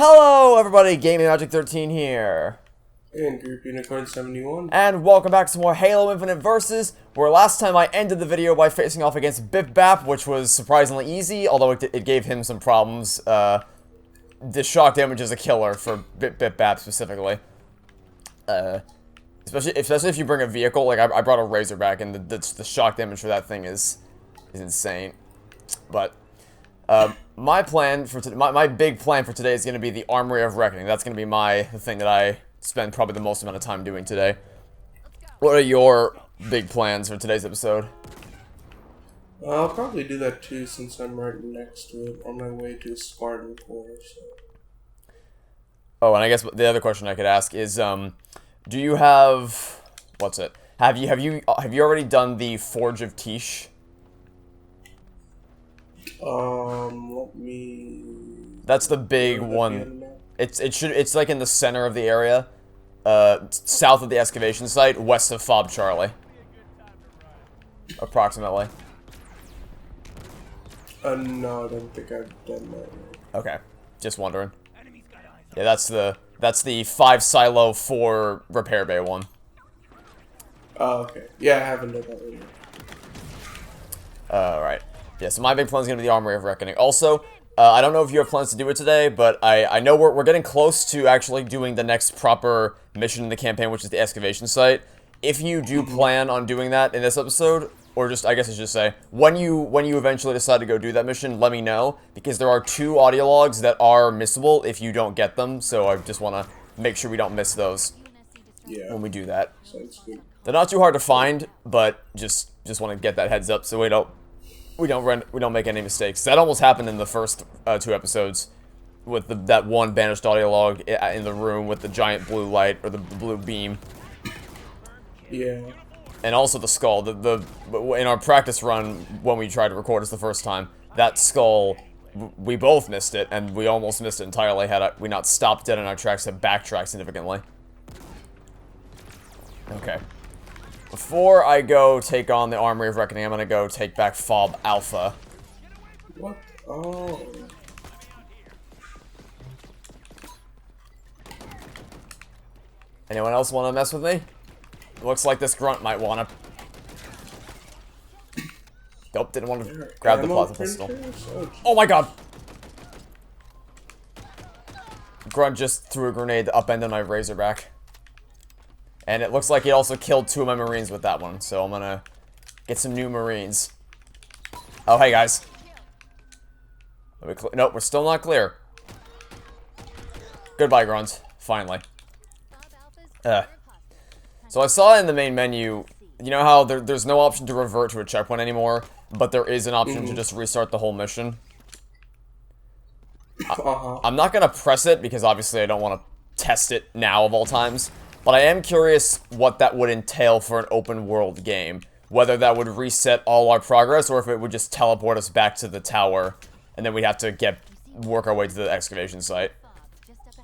Hello everybody, GamingMagic13 here. And GroupUnicorn71. And welcome back to some more Halo Infinite Versus, where last time I ended the video by facing off against Bip Bap, which was surprisingly easy, although it gave him some problems. The shock damage is a killer for Bip Bap specifically. Especially if you bring a vehicle, like I brought a Razorback, and the shock damage for that thing is insane. But my plan for my big plan for today is going to be the Armory of Reckoning. That's going to be the thing that I spend probably the most amount of time doing today. What are your big plans for today's episode? I'll probably do that too, since I'm right next to it on my way to Spartan core. So. Oh, and I guess the other question I could ask is, do you have what's it? Have you already done the Forge of Tish? Let me. That's the big one. It's like in the center of the area, south of the excavation site, west of Fob Charlie, approximately. No, I don't think I've done that yet. Okay, just wondering. Yeah, that's the 5 silo 4 repair bay one. Oh, okay. Yeah, I haven't done that yet. Alright. Yeah, so my big plan is going to be the Armory of Reckoning. Also, I don't know if you have plans to do it today, but I know we're getting close to actually doing the next proper mission in the campaign, which is the excavation site. If you do plan on doing that in this episode, or just, I guess I should say, when you eventually decide to go do that mission, let me know, because there are 2 audio logs that are missable if you don't get them, so I just want to make sure we don't miss those when we do that. Sounds good. They're not too hard to find, but just want to get that heads up so we don't make any mistakes. That almost happened in the first 2 episodes with that one banished audio log in the room with the giant blue light, or the blue beam. Yeah. And also the skull. In our practice run, when we tried to record this the first time, that skull, we both missed it, and we almost missed it entirely had we not stopped dead in our tracks and backtracked significantly. Okay. Before I go take on the Armory of Reckoning, I'm gonna go take back Fob Alpha. What? Oh. Anyone else want to mess with me? Looks like this grunt might wanna. Nope, didn't want to grab the plasma pistol. Oh my god! Grunt just threw a grenade to upend my Razorback. And it looks like he also killed 2 of my Marines with that one, so I'm gonna get some new Marines. Oh, hey guys. Nope, we're still not clear. Goodbye, Grunt. Finally. So I saw in the main menu, you know how there's no option to revert to a checkpoint anymore, but there is an option to just restart the whole mission? I'm not gonna press it, because obviously I don't want to test it now of all times. But I am curious what that would entail for an open world game. Whether that would reset all our progress, or if it would just teleport us back to the tower, and then we'd have to work our way to the excavation site.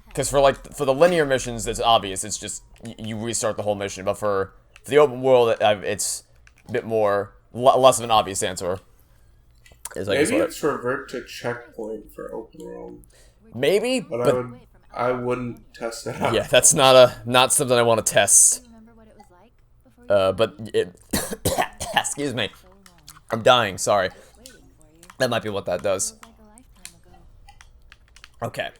Because for the linear missions, it's obvious. It's just you restart the whole mission. But for the open world, it's a bit less of an obvious answer. Maybe it's revert to checkpoint for open world. Maybe, but I wouldn't test that out. Yeah, that's not something I want to test. But excuse me, I'm dying. Sorry. That might be what that does. Okay.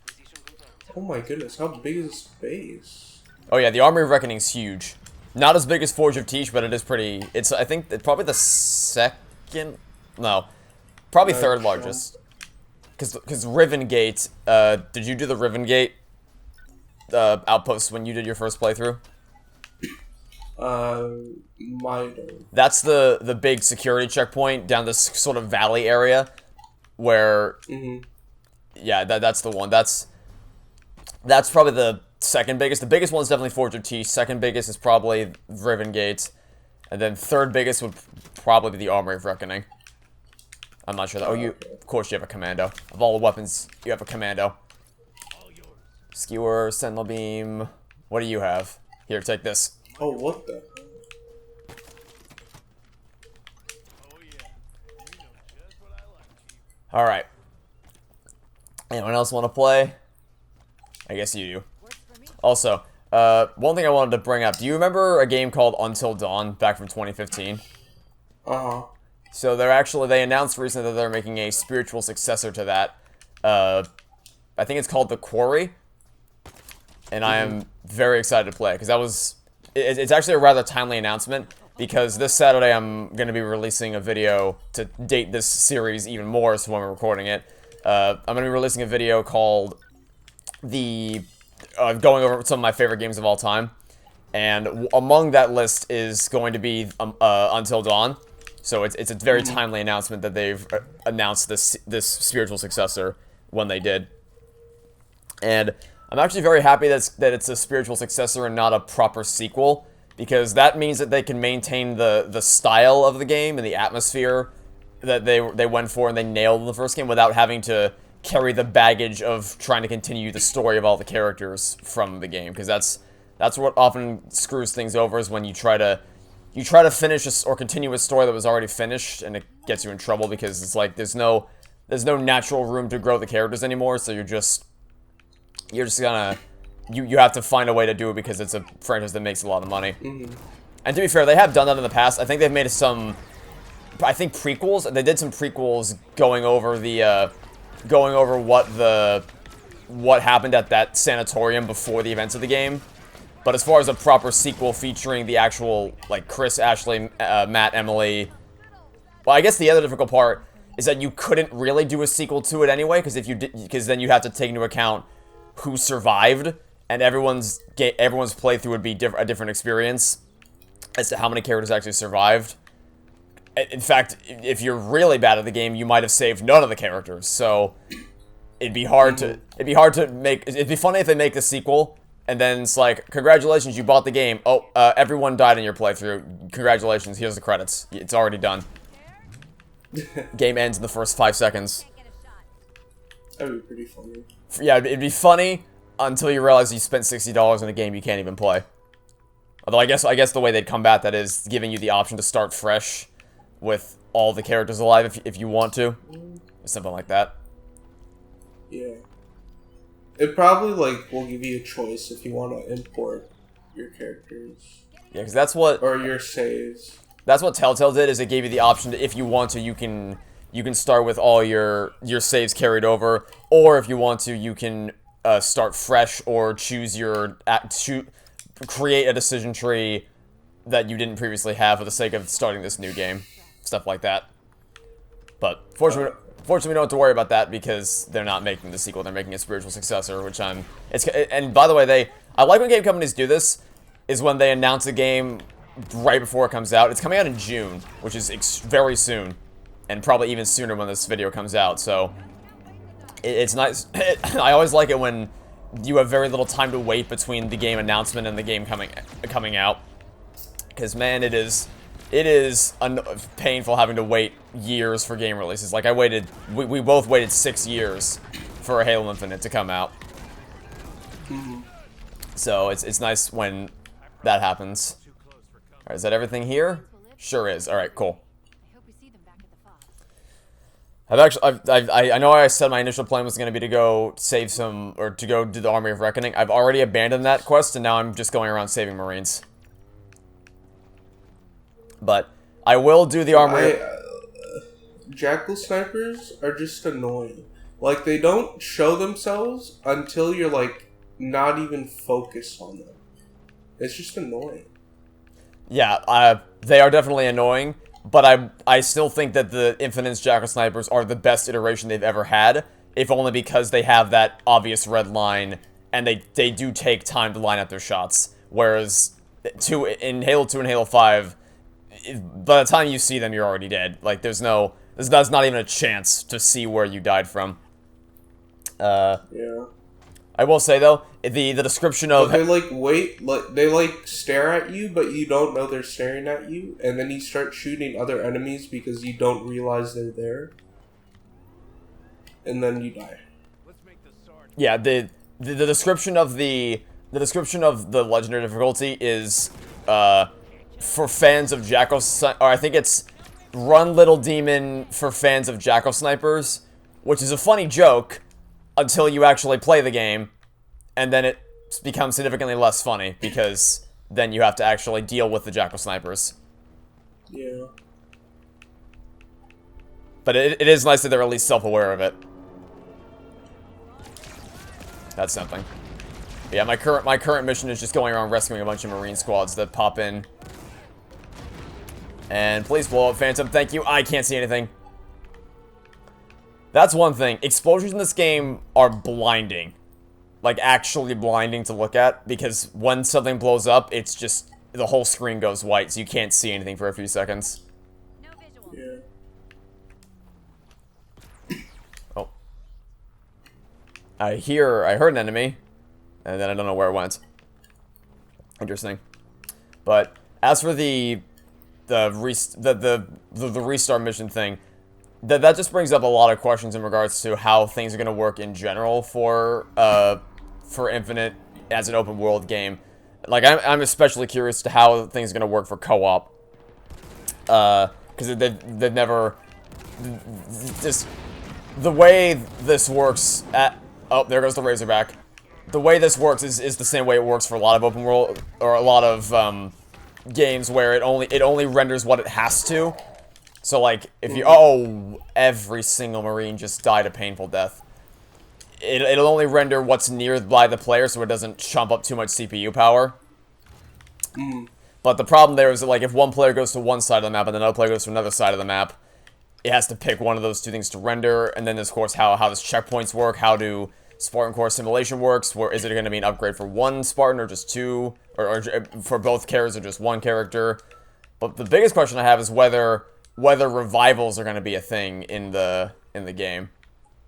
Oh my goodness, how big is this space? Oh yeah, the Armory of Reckoning is huge. Not as big as Forge of Tish, but it is pretty. I think it's probably the second. No, probably third largest. Because Riven Gate. Did you do the Riven Gate outpost when you did your first playthrough? Might have. That's the big security checkpoint down this sort of valley area, where. Yeah, that's the one. That's probably the second biggest. The biggest one's definitely Forge of Tish. Second biggest is probably Riven Gate, and then third biggest would probably be the Armory of Reckoning. I'm not sure that. Oh, of course you have a commando. Of all the weapons, you have a commando. Skewer, Sentinel Beam. What do you have? Here, take this. Oh, what the? Alright. Anyone else want to play? I guess you do. Also, one thing I wanted to bring up. Do you remember a game called Until Dawn back from 2015? Uh-huh. So they announced recently that they're making a spiritual successor to that. I think it's called The Quarry. And I am very excited to play it, because it's actually a rather timely announcement, because this Saturday I'm going to be releasing a video to date this series even more, so when we're recording it. I'm going to be releasing a video called going over some of my favorite games of all time. And among that list is going to be Until Dawn. So it's a very timely announcement that they've announced this spiritual successor when they did. And I'm actually very happy that it's a spiritual successor and not a proper sequel, because that means that they can maintain the style of the game and the atmosphere that they went for and they nailed in the first game without having to carry the baggage of trying to continue the story of all the characters from the game, because that's what often screws things over, is when you try to finish or continue a story that was already finished, and it gets you in trouble because it's like there's no natural room to grow the characters anymore, so you're just gonna you have to find a way to do it because it's a franchise that makes a lot of money. And to be fair, they have done that in the past. I think they've made some prequels. They did some prequels going over what happened at that sanatorium before the events of the game. But as far as a proper sequel featuring the actual, like, Chris, Ashley, Matt, Emily... Well, I guess the other difficult part is that you couldn't really do a sequel to it anyway, because then you have to take into account who survived, and everyone's playthrough would be a different experience as to how many characters actually survived. In fact, if you're really bad at the game, you might have saved none of the characters, so it'd be funny if they make the sequel, and then it's like, congratulations, you bought the game. Oh, everyone died in your playthrough. Congratulations, here's the credits. It's already done. Game ends in the first 5 seconds. That'd be pretty funny. Yeah, it'd be funny until you realize you spent $60 in a game you can't even play. Although I guess the way they'd combat that is giving you the option to start fresh with all the characters alive if you want to. Something like that. Yeah. It probably, like, will give you a choice if you want to import your characters. Yeah, because that's what... Or your saves. That's what Telltale did, is it gave you the option to, if you want to, you can start with all your saves carried over, or if you want to, you can start fresh or create a decision tree that you didn't previously have for the sake of starting this new game. Stuff like that. But fortunately, we don't have to worry about that because they're not making the sequel. They're making a spiritual successor, which and by the way, I like when game companies do this, is when they announce a game right before it comes out. It's coming out in June, which is very soon, and probably even sooner when this video comes out, so it's nice. I always like it when you have very little time to wait between the game announcement and the game coming out, because man, it is painful having to wait years for game releases. Like, we both waited 6 years for a Halo Infinite to come out. So it's nice when that happens. Alright, is that everything here? Sure is. Alright, cool. I know I said my initial plan was going to be to go save some, or to go do the Army of Reckoning. I've already abandoned that quest, and now I'm just going around saving Marines. But I will do the Army. Jackal snipers are just annoying. Like, they don't show themselves until you're, like, not even focused on them. It's just annoying. Yeah, they are definitely annoying, but I still think that the Infinite's Jackal Snipers are the best iteration they've ever had, if only because they have that obvious red line, and they do take time to line up their shots, whereas in Halo 2 and Halo 5, by the time you see them, you're already dead. Like, there's not even a chance to see where you died from. Yeah. I will say, though, the description of... But they stare at you, but you don't know they're staring at you, and then you start shooting other enemies because you don't realize they're there. And then you die. Yeah, the description of the legendary difficulty is, for fans of Jackal... Or I think it's Run Little Demon for fans of Jackal Snipers, which is a funny joke, until you actually play the game, and then it becomes significantly less funny, because then you have to actually deal with the Jackal snipers. Yeah. But it is nice that they're at least self-aware of it. That's something. But yeah, my current mission is just going around rescuing a bunch of Marine squads that pop in. And please blow up Phantom, thank you. I can't see anything. That's one thing. Explosions in this game are blinding. Like, actually blinding to look at, because when something blows up, it's just, the whole screen goes white, so you can't see anything for a few seconds. No visual. Yeah. Oh. I heard an enemy, and then I don't know where it went. Interesting. But, as for the restart mission thing, that just brings up a lot of questions in regards to how things are going to work in general for Infinite as an open world game. Like, I'm especially curious to how things are going to work for co-op. Because they've never... Just... The way this works at... Oh, there goes the Razorback. The way this works is the same way it works for a lot of open world... Or a lot of, games where it only renders what it has to. So, like, if you... Oh, every single Marine just died a painful death. It'll only render what's nearby the player so it doesn't chump up too much CPU power. But the problem there is that, like, if one player goes to one side of the map and another player goes to another side of the map, it has to pick one of those two things to render. And then, of course, how does checkpoints work? How do Spartan Core simulation works? Where is it going to be an upgrade for one Spartan or just two? Or for both characters or just one character? But the biggest question I have is whether revivals are going to be a thing in the game.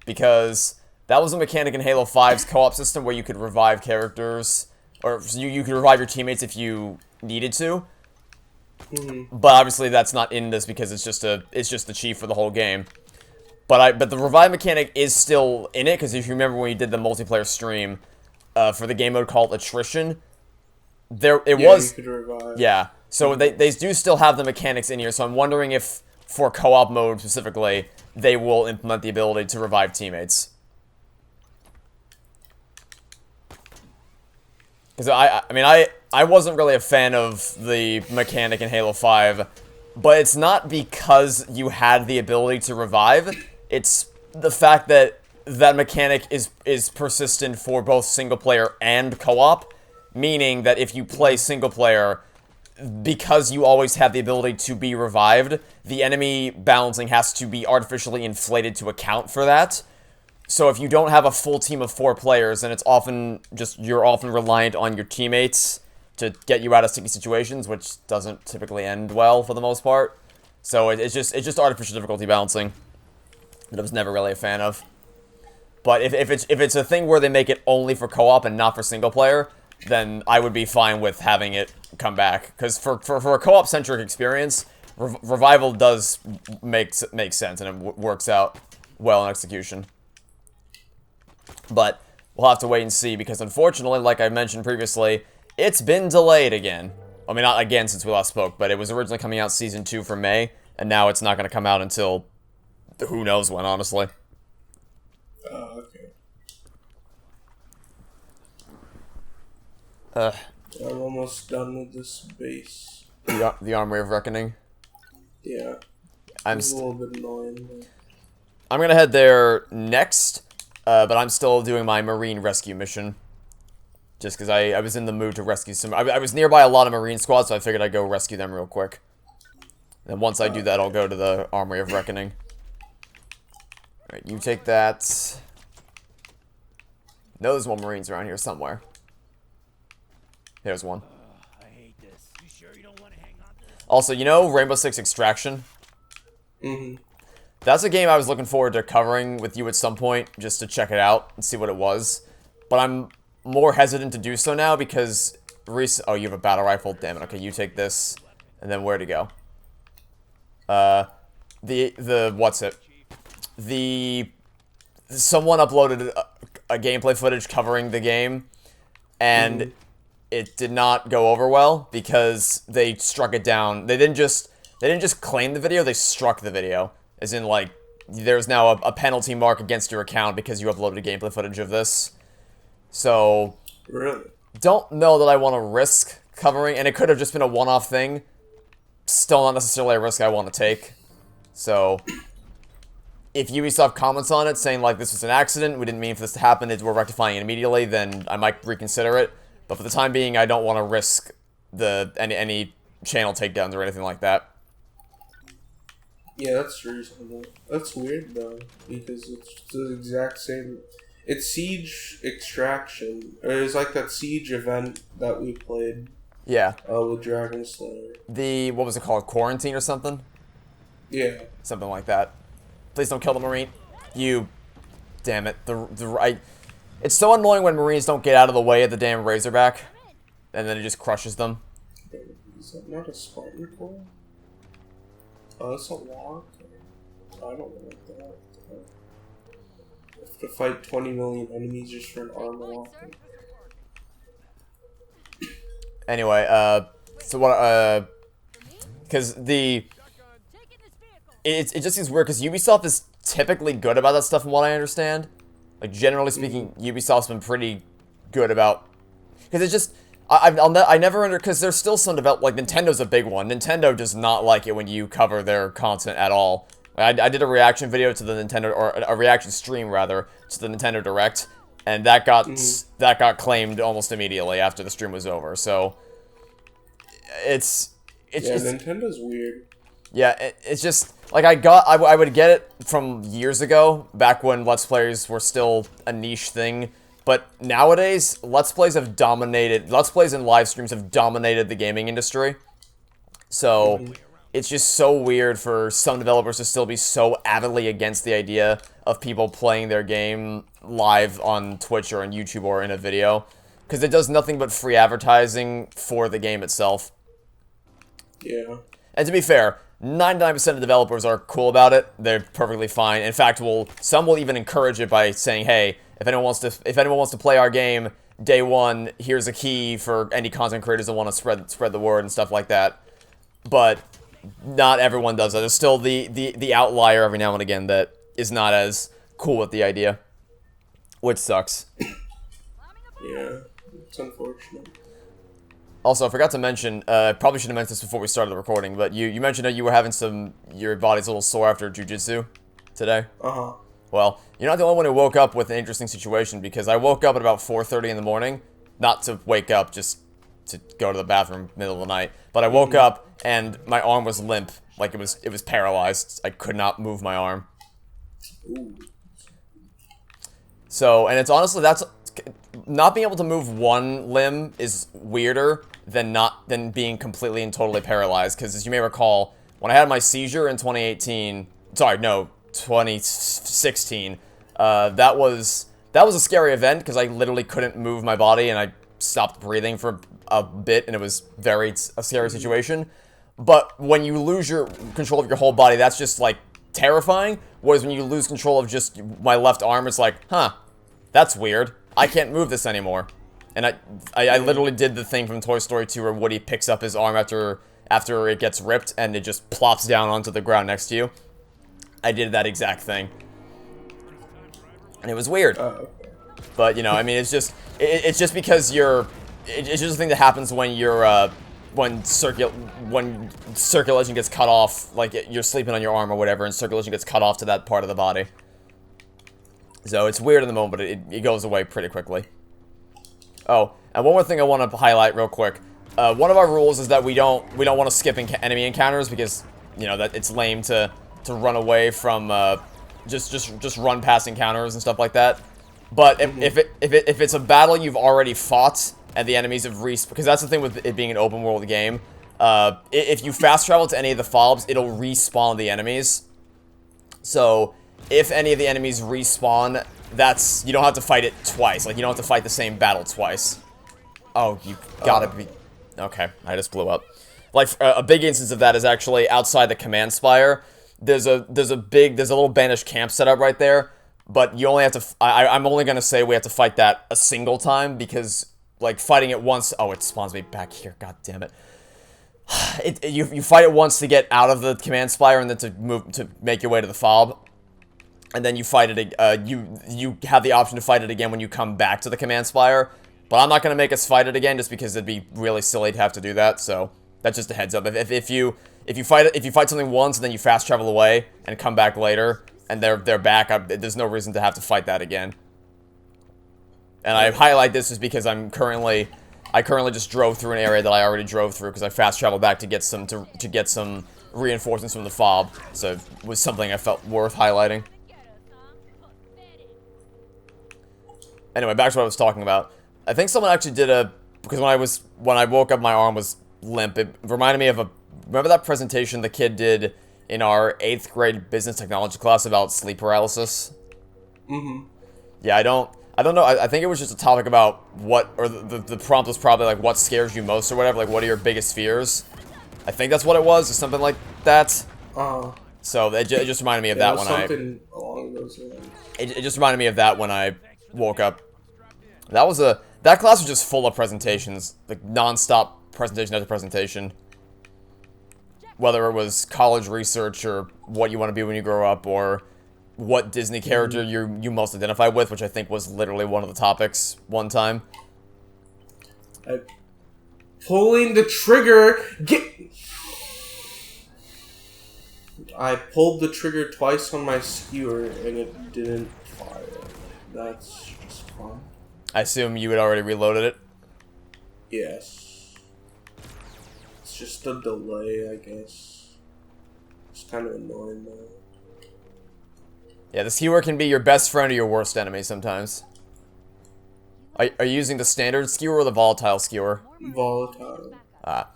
Because that was a mechanic in Halo 5's co-op system where you could revive characters, or you could revive your teammates if you needed to. But obviously that's not in this because it's just the cheat for the whole game. But the revive mechanic is still in it, because if you remember when we did the multiplayer stream for the game mode called Attrition, you could revive. Yeah. So they do still have the mechanics in here, so I'm wondering if, for co-op mode specifically, they will implement the ability to revive teammates. Because I wasn't really a fan of the mechanic in Halo 5, but it's not because you had the ability to revive, it's the fact that that mechanic is persistent for both single player and co-op, meaning that if you play single player, because you always have the ability to be revived, the enemy balancing has to be artificially inflated to account for that. So if you don't have a full team of 4 players, then you're often reliant on your teammates to get you out of sticky situations, which doesn't typically end well for the most part. So it's just artificial difficulty balancing that I was never really a fan of. But if it's a thing where they make it only for co-op and not for single player, then I would be fine with having it come back. Because for a co-op centric experience, revival does make sense and it works out well in execution. But we'll have to wait and see, because unfortunately, like I mentioned previously, it's been delayed again. I mean, not again since we last spoke, but it was originally coming out Season 2 for May, and now it's not going to come out until who knows when, honestly. Okay. I'm almost done with this base. The Armory of Reckoning? Yeah. It's a little bit annoying. I'm going to head there next. But I'm still doing my Marine rescue mission. Just because I was in the mood to rescue some... I was nearby a lot of Marine squads, so I figured I'd go rescue them real quick. And once I do that, I'll go to the Armory of Reckoning. Alright, you take that. No, there's more Marines around here somewhere. There's one. I hate this. You sure you don't want to hang on to this? Also, you know Rainbow Six Extraction? That's a game I was looking forward to covering with you at some point, just to check it out and see what it was. But I'm more hesitant to do so now because... Oh, you have a battle rifle? Damn it. Okay, you take this. And then where to go? What's it? Someone uploaded a gameplay footage covering the game, and it did not go over well because they struck it down. They didn't just claim the video, they struck the video. As in, like, there's now a penalty mark against your account because you uploaded gameplay footage of this. So, Really? don't know that I want to risk covering, and it could have just been a one-off thing. Still not necessarily a risk I want to take. So, if Ubisoft comments on it saying, like, this was an accident, we didn't mean for this to happen, we're rectifying it immediately, then I might reconsider it. But for the time being, I don't want to risk any channel takedowns or anything like that. Yeah, that's reasonable. That's weird, though, because it's the exact same... It's Siege Extraction. Or it's like that Siege event that we played. Yeah. With Dragon Slayer. What was it called? Quarantine or something? Yeah. Something like that. Please don't kill the Marine. You... Damn it. It's so annoying when Marines don't get out of the way of the damn Razorback. And then it just crushes them. Is that not a Spartan core? Oh, that's a lock? I don't want that. I have to fight 20 million enemies just for an armor lock. Anyway, so what, because it just seems weird, because Ubisoft is typically good about that stuff from what I understand. Like, generally speaking, Ubisoft's been pretty good about, because it's just, I never because there's still some like, Nintendo's a big one. Nintendo does not like it when you cover their content at all. I did a reaction video to the Nintendo, or a reaction stream, rather, to the Nintendo Direct, and that got claimed almost immediately after the stream was over, so, it's just... Nintendo's weird. Yeah, it's just, like, I would get it from years ago, back when Let's Plays were still a niche thing, but nowadays, Let's Plays and live streams have dominated the gaming industry. So, it's just so weird for some developers to still be so avidly against the idea of people playing their game live on Twitch or on YouTube or in a video. Because it does nothing but free advertising for the game itself. Yeah. And to be fair, 99% of developers are cool about it. They're perfectly fine. In fact, some will even encourage it by saying, hey, if anyone wants to play our game day one, here's a key for any content creators that want to spread the word and stuff like that. But not everyone does that. There's still the outlier every now and again that is not as cool with the idea, which sucks. Yeah, it's unfortunate. Also, I forgot to mention, probably should have mentioned this before we started the recording, but you mentioned that you were having your body's a little sore after jiu-jitsu today. Uh-huh. Well, you're not the only one who woke up with an interesting situation, because I woke up at about 4:30 in the morning, not to wake up, just to go to the bathroom middle of the night, but I woke up and my arm was limp, like it was paralyzed. I could not move my arm. Ooh. So, and it's honestly, not being able to move one limb is weirder than being completely and totally paralyzed, because as you may recall, when I had my seizure in 2016, that was a scary event, because I literally couldn't move my body, and I stopped breathing for a bit, and it was a scary situation. But when you lose your control of your whole body, that's just, like, terrifying, whereas when you lose control of just my left arm, it's like, huh, that's weird. I can't move this anymore. And I literally did the thing from Toy Story 2 where Woody picks up his arm after it gets ripped, and it just plops down onto the ground next to you. I did that exact thing. And it was weird. But, you know, I mean, it's just because it's just a thing that happens when when circulation gets cut off, like you're sleeping on your arm or whatever, and circulation gets cut off to that part of the body. So it's weird in the moment, but it goes away pretty quickly. Oh, and one more thing I want to highlight real quick. One of our rules is that we don't want to skip enemy encounters, because, you know, that it's lame to run away from just run past encounters and stuff like that. But if it's a battle you've already fought and the enemies have respawned, because that's the thing with it being an open world game. If you fast travel to any of the fobs, it'll respawn the enemies. So if any of the enemies respawn, you don't have to fight it twice. Like, you don't have to fight the same battle twice. Oh, you gotta be... Okay, I just blew up. Like, a big instance of that is actually outside the command spire. There's a little banished camp set up right there, but you only have to... I'm only gonna say we have to fight that a single time, because, like, fighting it once... Oh, it spawns me back here, god damn it. You fight it once to get out of the command spire and then to make your way to the fob. and then you fight it. You have the option to fight it again when you come back to the command spire. But I'm not gonna make us fight it again, just because it'd be really silly to have to do that. So that's just a heads up. If you fight something once and then you fast travel away and come back later and they're back, there's no reason to have to fight that again. And I highlight this just because I currently just drove through an area that I already drove through because I fast traveled back to get some reinforcements from the fob. So it was something I felt worth highlighting. Anyway, back to what I was talking about. I think someone actually did because when I woke up my arm was limp. It reminded me of remember that presentation the kid did in our 8th grade business technology class about sleep paralysis? Mm-hmm. Yeah, I don't know. I think it was just a topic about the prompt was probably like what scares you most or whatever, like what are your biggest fears? I think that's what it was, or something like that. So it just reminded me of that when something along those lines. It just reminded me of that when I woke up. That class was just full of presentations, like non-stop presentation after presentation. Whether it was college research or what you want to be when you grow up, or what Disney character you most identify with, which I think was literally one of the topics one time. Pulling the trigger. I pulled the trigger twice on my skewer and it didn't fire. That's just fun. I assume you had already reloaded it? Yes. It's just a delay, I guess. It's kind of annoying though. Yeah, the skewer can be your best friend or your worst enemy sometimes. Are you using the standard skewer or the volatile skewer? Volatile. The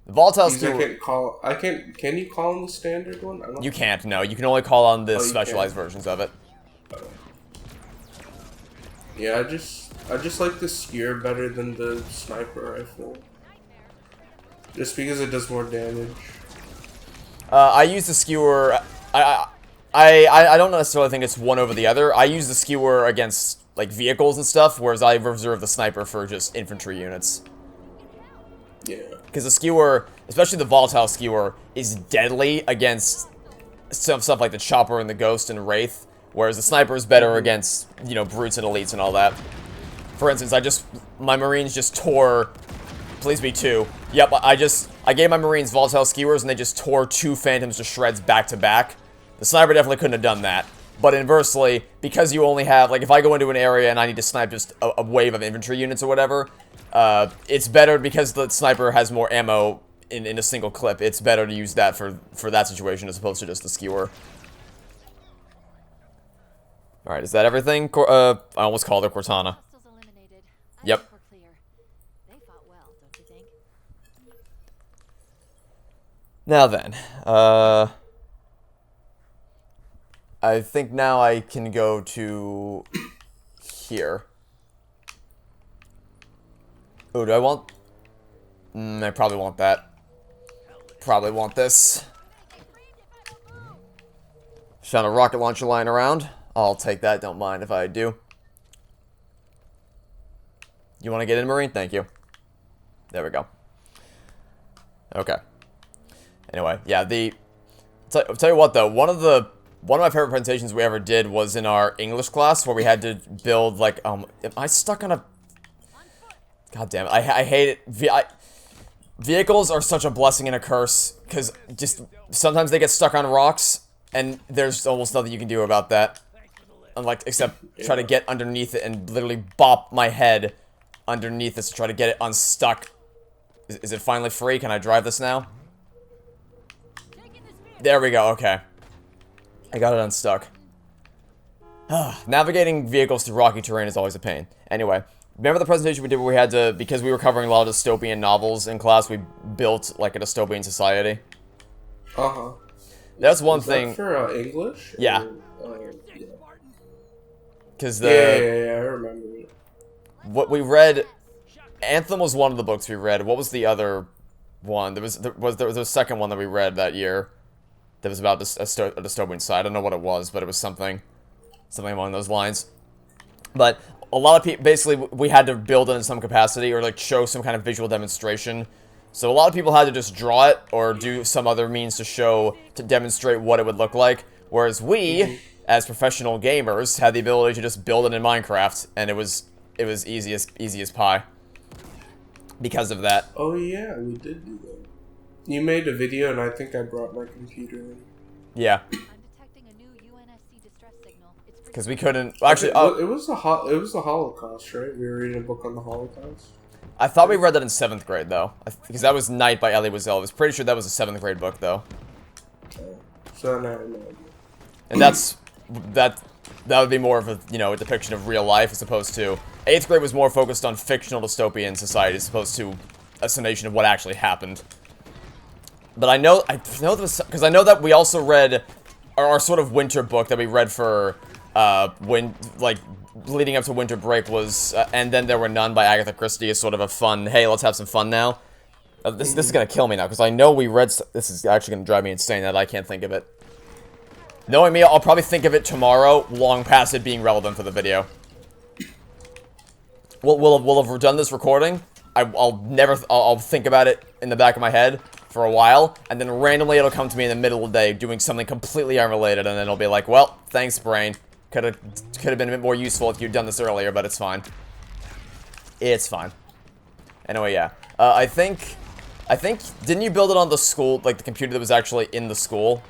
volatile skewer... Can you call on the standard one? You can't, no. You can only call on the specialized versions of it. Yeah, I just like the skewer better than the sniper rifle. Just because it does more damage. I use the skewer... I don't necessarily think it's one over the other. I use the skewer against, like, vehicles and stuff, whereas I reserve the sniper for just infantry units. Yeah. Because the skewer, especially the volatile skewer, is deadly against stuff like the chopper and the ghost and wraith, whereas the sniper is better against, you know, brutes and elites and all that. For instance, my marines just tore... Please be 2. Yep, I gave my marines volatile skewers and they just tore 2 phantoms to shreds back to back. The sniper definitely couldn't have done that. But inversely, because you only have, like, if I go into an area and I need to snipe just a wave of infantry units or whatever, it's better because the sniper has more ammo in a single clip. It's better to use that for that situation as opposed to just the skewer. Alright, is that everything? I almost called her Cortana. Yep. Now then, I think now I can go to here. Oh, do I want... I probably want that. Probably want this. Found a rocket launcher lying around. I'll take that, don't mind if I do. You want to get in, Marine? Thank you. There we go. Okay. Anyway, yeah, I'll tell you what, though, one of my favorite presentations we ever did was in our English class, where we had to build, like, am I stuck on a... God damn it, I hate it. Vehicles are such a blessing and a curse, because just, sometimes they get stuck on rocks, and there's almost nothing you can do about that. Except try to get underneath it and literally bop my head underneath this to try to get it unstuck. Is it finally free? Can I drive this now? There we go, okay. I got it unstuck. Navigating vehicles through rocky terrain is always a pain. Anyway, remember the presentation we did where we had to, because we were covering a lot of dystopian novels in class, we built, like, a dystopian society? Uh-huh. That's one thing. That for English? Yeah. Because yeah, I remember it. What we read... Anthem was one of the books we read. What was the other one? There was a second one that we read that year. That was about a dystopian side. I don't know what it was, but it was something along those lines. But a lot of people, basically, we had to build it in some capacity or, like, show some kind of visual demonstration. So a lot of people had to just draw it or do some other means to demonstrate what it would look like. Whereas we, as professional gamers, had the ability to just build it in Minecraft, and it was easy as pie. Because of that. Oh yeah, we did do that. You made a video, and I think I brought my computer in. Yeah. I'm detecting a new UNSC distress signal. Because we couldn't... Actually, oh, it was the Holocaust, right? We were reading a book on the Holocaust. I thought we read that in 7th grade, though. Because that was Night by Elie Wiesel. I was pretty sure that was a 7th grade book, though. Oh, so now I know. And that would be more of a, you know, a depiction of real life as opposed to... 8th grade was more focused on fictional dystopian society as opposed to a summation of what actually happened. But I know this because I know that we also read our sort of winter book that we read for leading up to winter break was And Then There Were None by Agatha Christie is sort of a fun, hey, let's have some fun now. This is gonna kill me now because I know we read this is actually gonna drive me insane that I can't think of it. Knowing me, I'll probably think of it tomorrow, long past it being relevant for the video. We'll have done this recording. I'll think about it in the back of my head for a while, and then randomly it'll come to me in the middle of the day doing something completely unrelated, and then it'll be like, well, thanks, brain. Could have been a bit more useful if you'd done this earlier, but it's fine. It's fine. Anyway, yeah. I think, didn't you build it on the school, like the computer that was actually in the school?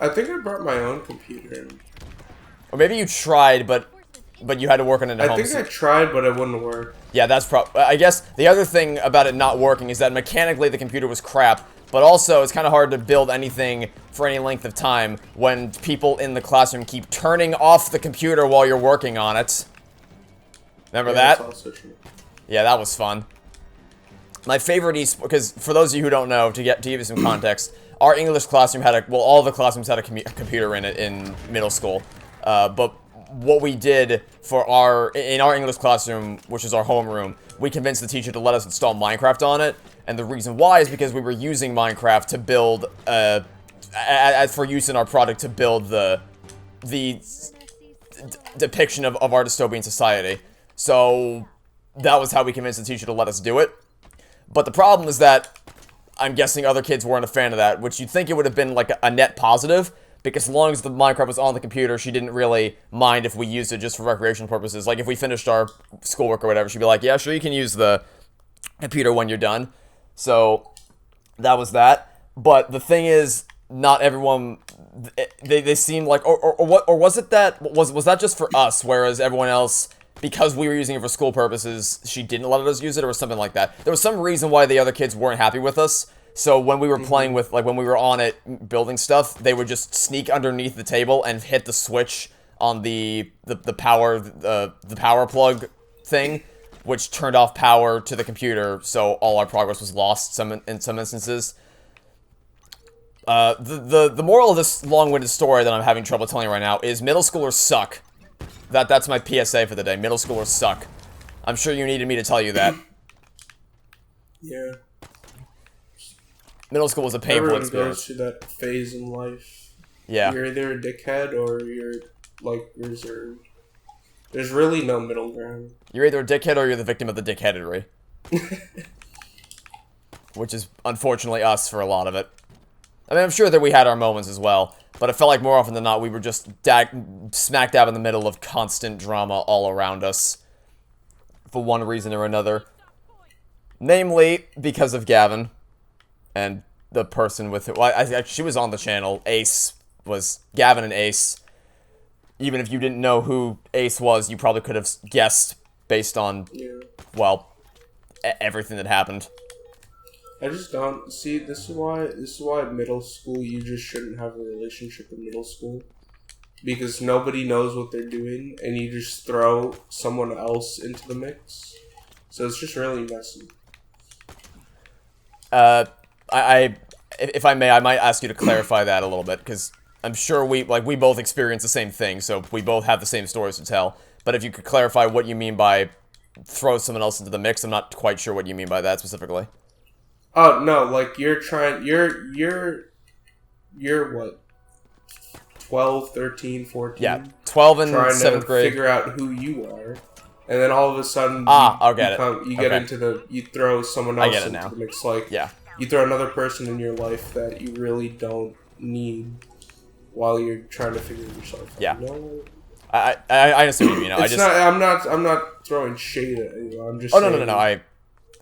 I think I brought my own computer in. Or maybe you tried, but you had to work on it at home. I think I tried, but it wouldn't work. Yeah, that's I guess the other thing about it not working is that mechanically the computer was crap, but also it's kind of hard to build anything for any length of time when people in the classroom keep turning off the computer while you're working on it. Remember that? That's also true. Yeah, that was fun. My favorite because for those of you who don't know, to give you some context, our English classroom had all the classrooms had a computer in it in middle school, but what we did for in our English classroom, which is our homeroom, we convinced the teacher to let us install Minecraft on it, and the reason why is because we were using Minecraft to build, for use in our product to build the depiction of our dystopian society. So that was how we convinced the teacher to let us do it. But the problem is that I'm guessing other kids weren't a fan of that, which you'd think it would have been like a net positive, because as long as the Minecraft was on the computer, she didn't really mind if we used it just for recreational purposes. Like, if we finished our schoolwork or whatever, she'd be like, yeah, sure, you can use the computer when you're done. So, that was that. But the thing is, not everyone, they seem like, or was it that, was that just for us, whereas everyone else, because we were using it for school purposes, she didn't let us use it, or something like that? There was some reason why the other kids weren't happy with us. So when we were playing with, like, when we were on it building stuff, they would just sneak underneath the table and hit the switch on the power plug thing, which turned off power to the computer, so all our progress was lost in some instances. The moral of this long-winded story that I'm having trouble telling right now is middle schoolers suck. That's my PSA for the day. Middle schoolers suck. I'm sure you needed me to tell you that. Yeah. Middle school was a painful Everyone experience. goes through that phase in life. Yeah. You're either a dickhead or you're, like, reserved. There's really no middle ground. You're either a dickhead or you're the victim of the dickheadery. Which is, unfortunately, us for a lot of it. I mean, I'm sure that we had our moments as well, but it felt like more often than not we were just smack dab in the middle of constant drama all around us. For one reason or another. Namely, because of Gavin. And the person with who, well, she was on the channel. Ace was Gavin and Ace. Even if you didn't know who Ace was, you probably could have guessed based on, well, everything that happened. I just don't see. This is why middle school, you just shouldn't have a relationship in middle school, because nobody knows what they're doing, and you just throw someone else into the mix. So it's just really messy. If I may, I might ask you to clarify that a little bit, because I'm sure we both experience the same thing, so we both have the same stories to tell. But if you could clarify what you mean by throw someone else into the mix, I'm not quite sure what you mean by that specifically. Oh, no, like, you're what? 12, 13, 14? Yeah, 12 and trying 7th to grade. figure out who you are. And then all of a sudden, you throw someone else into the mix. Like, yeah. You throw another person in your life that you really don't need. while you're trying to figure yourself out. Yeah. No. I understand what you mean. It's not. I'm not throwing shade at you. I'm just. Oh saying, no. I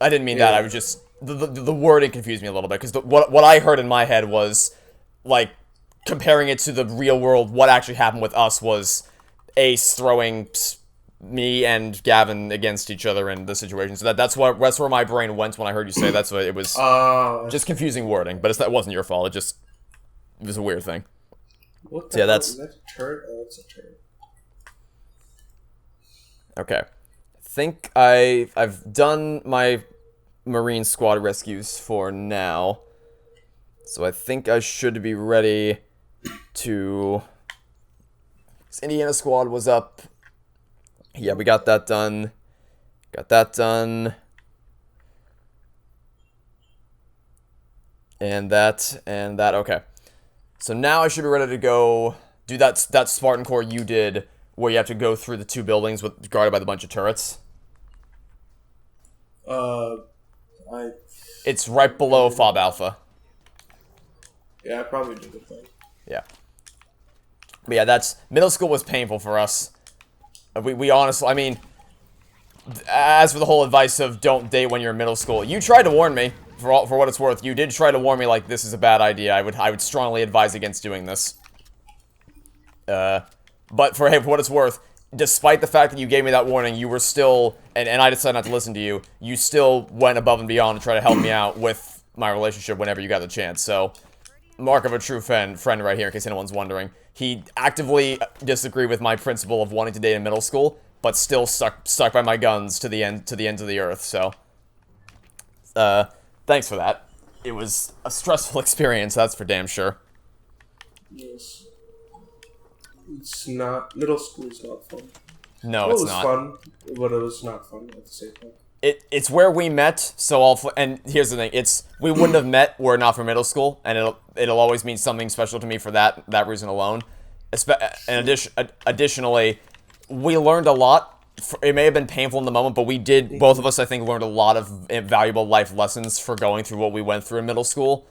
didn't mean that. I was just the wording confused me a little bit because what I heard in my head was like comparing it to the real world. What actually happened with us was Ace throwing me and Gavin against each other in the situation. So that's where my brain went when I heard you say that's what it was. Just confusing wording, but that wasn't your fault. It was a weird thing. What the So, yeah, hell? that's Is that a turret? Oh, it's a turret. okay. I think I've done my Marine Squad rescues for now. So I think I should be ready to... This Indiana Squad was up. Yeah, we got that done. Got that done. And that, okay. So now I should be ready to go do that Spartan core you did, where you have to go through the 2 buildings guarded by the bunch of turrets. It's right below Fob Alpha. Yeah, I probably did the thing. Yeah. But yeah, middle school was painful for us. We honestly, I mean, as for the whole advice of don't date when you're in middle school, you tried to warn me, for what it's worth. You did try to warn me, like, this is a bad idea. I would strongly advise against doing this. But for what it's worth, despite the fact that you gave me that warning, you were still, and I decided not to listen to you, you still went above and beyond to try to help me out with my relationship whenever you got the chance. So, mark of a true friend right here, in case anyone's wondering. He actively disagreed with my principle of wanting to date in middle school, but still stuck by my guns to the ends of the earth. So, thanks for that. It was a stressful experience, that's for damn sure. Yes. It's not. Middle school is not fun. No, it's not. It was fun, but it was not fun at the same time. It's where we met, so and here's the thing, we wouldn't have met were it not for middle school, and it'll always mean something special to me for that reason alone. Additionally, we learned a lot. It may have been painful in the moment, but both of us, I think, learned a lot of valuable life lessons for going through what we went through in middle school.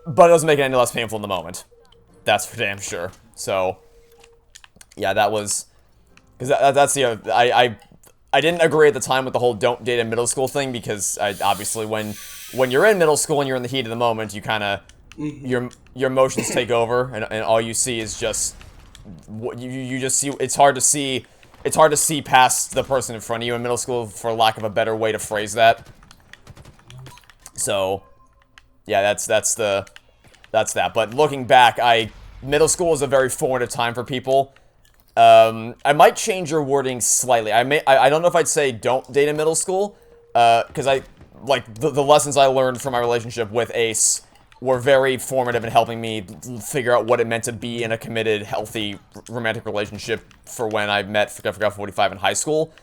But it doesn't make it any less painful in the moment. That's for damn sure. So, yeah, that was... Because that's the other... I didn't agree at the time with the whole don't date in middle school thing, because obviously when you're in middle school and you're in the heat of the moment, you kind of... Your emotions take over, and all you see is just... You just see... It's hard to see past the person in front of you in middle school, for lack of a better way to phrase that. So, yeah, that's that. But looking back, middle school was a very formative time for people. I might change your wording slightly. I don't know if I'd say don't date in middle school, because the lessons I learned from my relationship with Ace were very formative in helping me figure out what it meant to be in a committed, healthy, romantic relationship for when I met Forgot 45 in high school.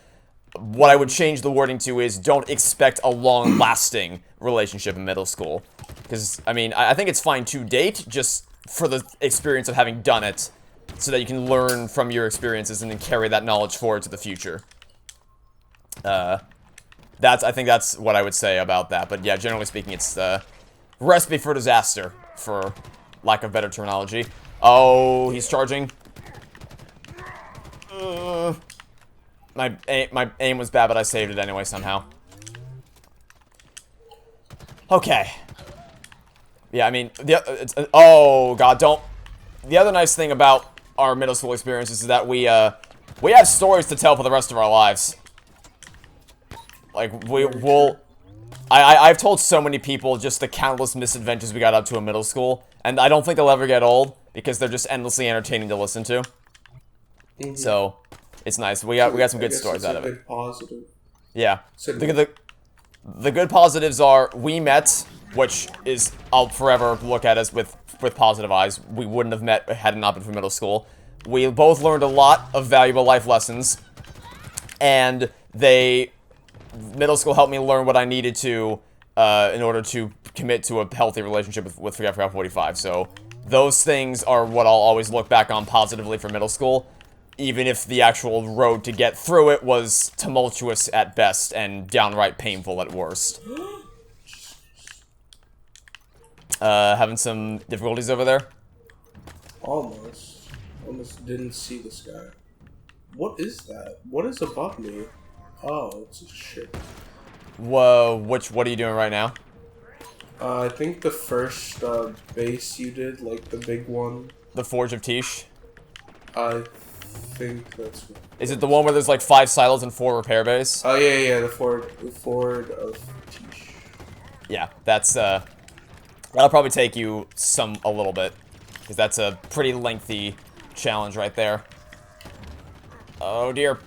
What I would change the wording to is don't expect a long-lasting relationship in middle school. Because, I mean, I think it's fine to date, just for the experience of having done it, so that you can learn from your experiences and then carry that knowledge forward to the future. I think that's what I would say about that. But yeah, generally speaking, it's the recipe for disaster, for lack of better terminology. Oh, he's charging. My aim was bad, but I saved it anyway somehow. Okay. Yeah, I mean, oh god, don't. The other nice thing about our middle school experiences is that we have stories to tell for the rest of our lives. Like, I've told so many people just the countless misadventures we got up to in middle school, and I don't think they'll ever get old, because they're just endlessly entertaining to listen to. So, it's nice. We got some good stories out of it. Positive. Yeah. The good positives are, we met, which is, I'll forever look at as with positive eyes. We wouldn't have met had it not been for middle school. We both learned a lot of valuable life lessons, and middle school helped me learn what I needed to, in order to commit to a healthy relationship with Forgot 45. So, those things are what I'll always look back on positively for middle school, even if the actual road to get through it was tumultuous at best and downright painful at worst. Having some difficulties over there? Almost. Almost didn't see this guy. What is that? What is above me? Oh, it's a ship. Whoa, what are you doing right now? I think the first base you did, like the big one. The Forge of Tish? I think that's. Is it the one where there's like 5 silos and 4 repair bays? Oh yeah, the Ford of Tish. Yeah, that's that'll probably take you a little bit, because that's a pretty lengthy challenge right there. Oh dear.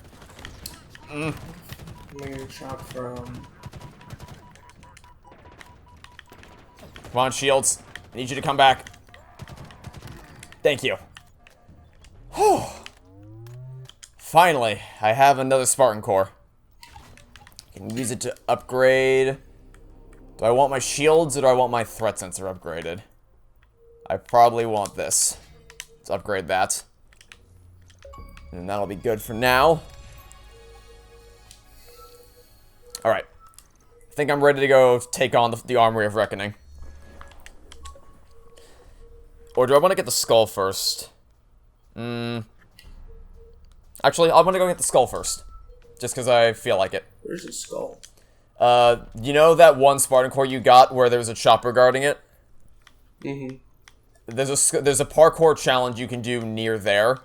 I'm getting shot from. Come on, Shields. I need you to come back. Thank you. Whew. Finally, I have another Spartan core. I can use it to upgrade. Do I want my shields or do I want my threat sensor upgraded? I probably want this. Let's upgrade that. And that'll be good for now. Alright. I think I'm ready to go take on the Armory of Reckoning. Or do I want to get the skull first? Actually, I want to go get the skull first. Just because I feel like it. Where's the skull? You know that one Spartan core you got where there was a chopper guarding it? Mm-hmm. There's a parkour challenge you can do near there.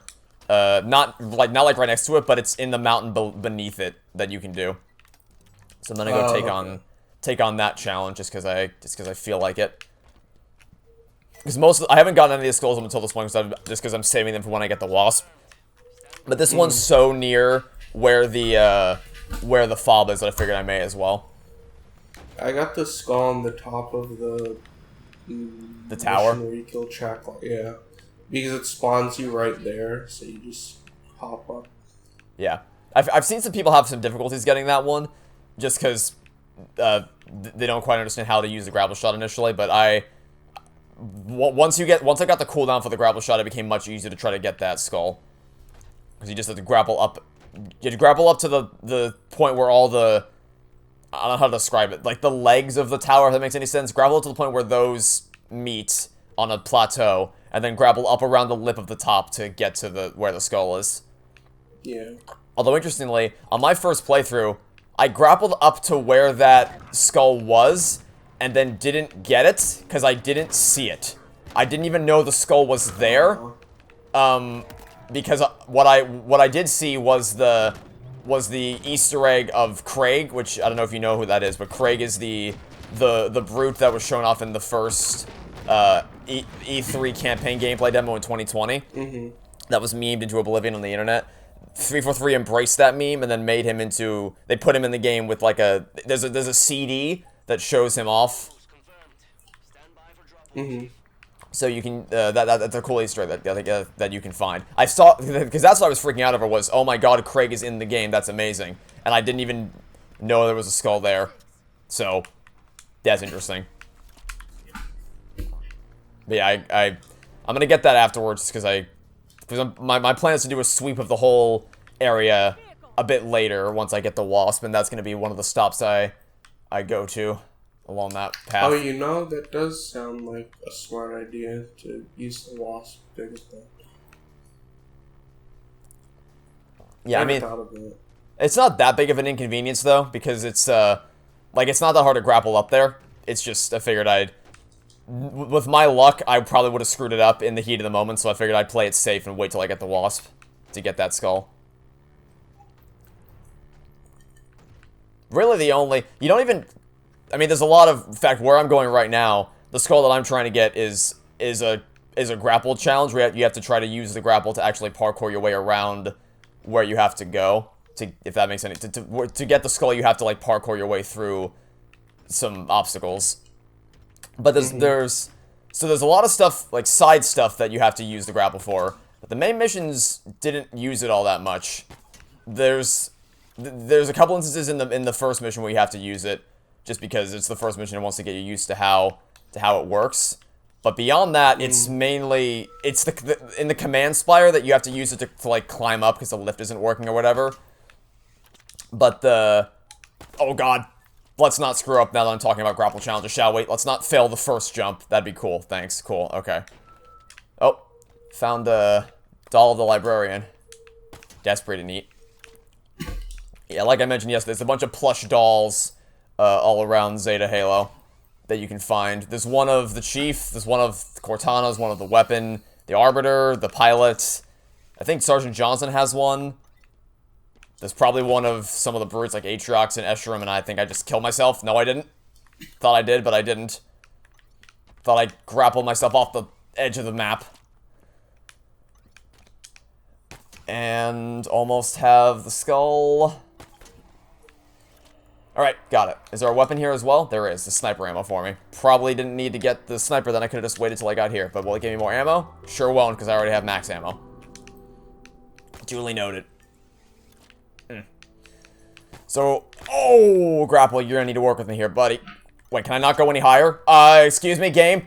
Not like right next to it, but it's in the mountain beneath it that you can do. So I'm gonna go take on that challenge just because I feel like it. Because I haven't gotten any of these skulls until this point, just because I'm saving them for when I get the wasp. But this one's so near where the fob is that I figured I may as well. I got the skull on the top of the tower where you kill Chakla. Yeah, because it spawns you right there, so you just hop up. Yeah, I've seen some people have some difficulties getting that one, just because they don't quite understand how to use the grapple shot initially. But once I got the cooldown for the grapple shot, it became much easier to try to get that skull. Because you just have to grapple up. You have to grapple up to the point where all the... I don't know how to describe it. Like, the legs of the tower, if that makes any sense. Grapple up to the point where those meet on a plateau. And then grapple up around the lip of the top to get to where the skull is. Yeah. Although, interestingly, on my first playthrough, I grappled up to where that skull was, and then didn't get it, because I didn't see it. I didn't even know the skull was there. Because what I did see was the Easter egg of Craig, which I don't know if you know who that is, but Craig is the brute that was shown off in the first E3 campaign gameplay demo in 2020. Mm-hmm. That was memed into oblivion on the internet. 343 embraced that meme and then made him into... They put him in the game with like a... There's a CD that shows him off. Mm-hmm. So you can, that's a cool Easter egg that you can find. I saw, because that's what I was freaking out over was, oh my god, Craig is in the game, that's amazing. And I didn't even know there was a skull there. So, that's interesting. But yeah, I'm gonna get that afterwards, because my plan is to do a sweep of the whole area a bit later, once I get the wasp, and that's gonna be one of the stops I go to along that path. Oh, you know, that does sound like a smart idea to use the wasp thing. Yeah, I mean, it's not that big of an inconvenience, though, because it's, like, it's not that hard to grapple up there. It's just, I figured with my luck, I probably would have screwed it up in the heat of the moment, so I figured I'd play it safe and wait till I get the wasp to get that skull. Really you don't even... I mean, there's a lot of... In fact, where I'm going right now, the skull that I'm trying to get is a grapple challenge where you have to try to use the grapple to actually parkour your way around where you have to go. If that makes any... To get the skull, you have to, like, parkour your way through some obstacles. But there's a lot of stuff, like, side stuff that you have to use the grapple for. But the main missions didn't use it all that much. There's a couple instances in the first mission where you have to use it, just because it's the first mission and wants to get you used to how it works. But beyond that, it's mainly... It's in the command spire that you have to use it to like, climb up because the lift isn't working or whatever. But oh god. Let's not screw up now that I'm talking about grapple challenges, shall we? Let's not fail the first jump. That'd be cool. Thanks. Cool. Okay. Oh. Found the Doll of the Librarian. That's pretty neat. Yeah, like I mentioned yesterday, there's a bunch of plush dolls all around Zeta Halo that you can find. There's one of the Chief, there's one of Cortana's, one of the Weapon, the Arbiter, the Pilot. I think Sergeant Johnson has one. There's probably one of some of the brutes like Atriox and Escharum, and I think I just killed myself. No, I didn't. Thought I did, but I didn't. Thought I grappled myself off the edge of the map. And almost have the skull. Alright, got it. Is there a weapon here as well? There is. The sniper ammo for me. Probably didn't need to get the sniper, then I could have just waited till I got here. But will it give me more ammo? Sure won't, because I already have max ammo. Duly noted. So, oh, Grapple, you're gonna need to work with me here, buddy. Wait, can I not go any higher? Excuse me, game.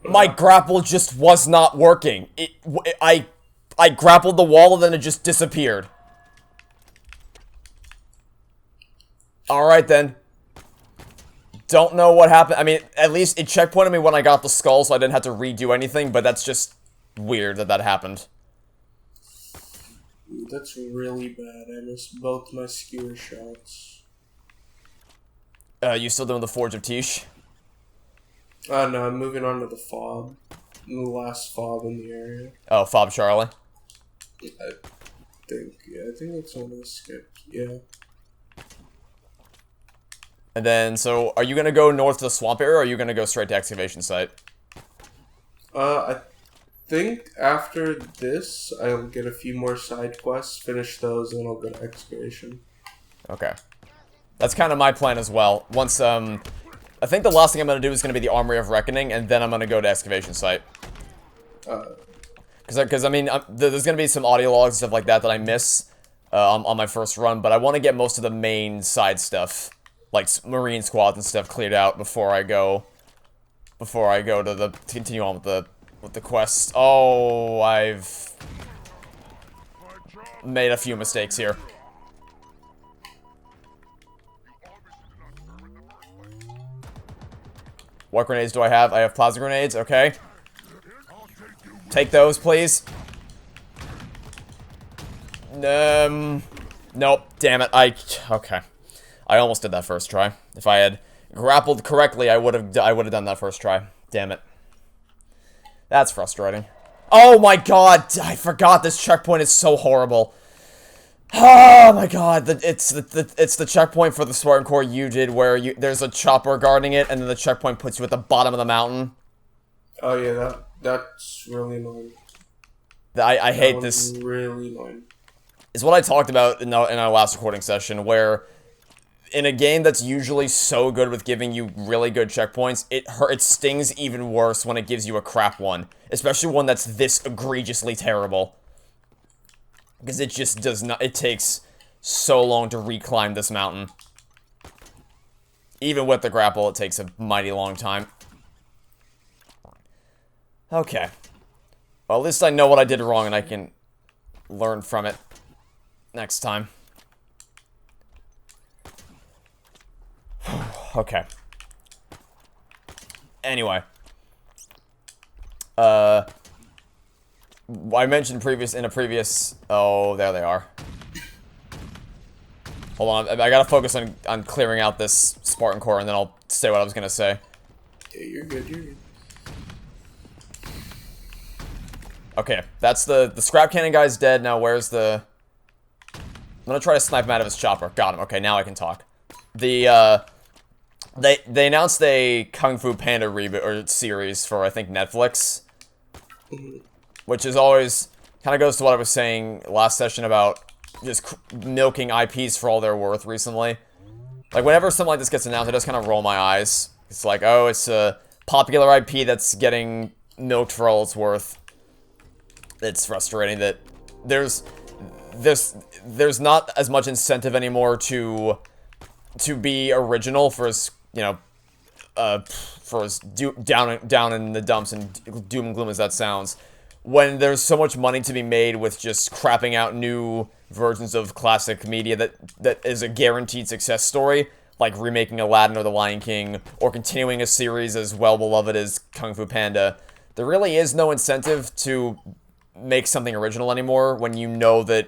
My grapple just was not working. I grappled the wall and then it just disappeared. Alright then. Don't know what happened. I mean, at least it checkpointed me when I got the skull, so I didn't have to redo anything, but that's just weird that that happened. That's really bad. I missed both my skewer shots. You still doing the Forge of Tish? No, I'm moving on to the fob. The last fob in the area. Oh, Fob Charlie. I think that's one I skipped. Yeah. And then, so, are you gonna go north to the swamp area, or are you gonna go straight to excavation site? I think after this, I'll get a few more side quests, finish those, and then I'll go to excavation. Okay. That's kind of my plan as well. Once, I think the last thing I'm gonna do is gonna be the Armory of Reckoning, and then I'm gonna go to excavation site. Because I mean, there's gonna be some audio logs and stuff like that that I miss on my first run, but I want to get most of the main side stuff, like Marine squads and stuff, cleared out before I go to continue on with the quest. Oh, I've made a few mistakes here. What grenades do I have? I have plasma grenades, okay. Take those, please. Nope, damn it, okay. I almost did that first try. If I had grappled correctly, I would have done that first try. Damn it. That's frustrating. Oh my god, I forgot this checkpoint is so horrible. Oh my god, it's the checkpoint for the Spartan Core you did where there's a chopper guarding it and then the checkpoint puts you at the bottom of the mountain. Oh yeah, that's really annoying. I hate this. Really annoying. It's what I talked about in our last recording session, where in a game that's usually so good with giving you really good checkpoints, it stings even worse when it gives you a crap one, especially one that's this egregiously terrible. Because it just does not, it takes so long to reclimb this mountain. Even with the grapple, it takes a mighty long time. Okay. Well, at least I know what I did wrong and I can learn from it next time. Okay. Anyway. I mentioned in a previous... Oh, there they are. Hold on, I gotta focus on clearing out this Spartan core, and then I'll say what I was gonna say. Yeah, you're good. Okay, that's the scrap cannon guy's dead. Now where's the... I'm gonna try to snipe him out of his chopper. Got him. Okay, now I can talk. They announced a Kung Fu Panda reboot or series for, I think, Netflix. Which is always, kind of goes to what I was saying last session about just milking IPs for all they're worth recently. Like, whenever something like this gets announced, I just kind of roll my eyes. It's like, oh, it's a popular IP that's getting milked for all it's worth. It's frustrating that there's not as much incentive anymore to be original for as, you know, for as down in the dumps and doom and gloom as that sounds. When there's so much money to be made with just crapping out new versions of classic media that is a guaranteed success story, like remaking Aladdin or The Lion King, or continuing a series as well-beloved as Kung Fu Panda, there really is no incentive to make something original anymore when you know that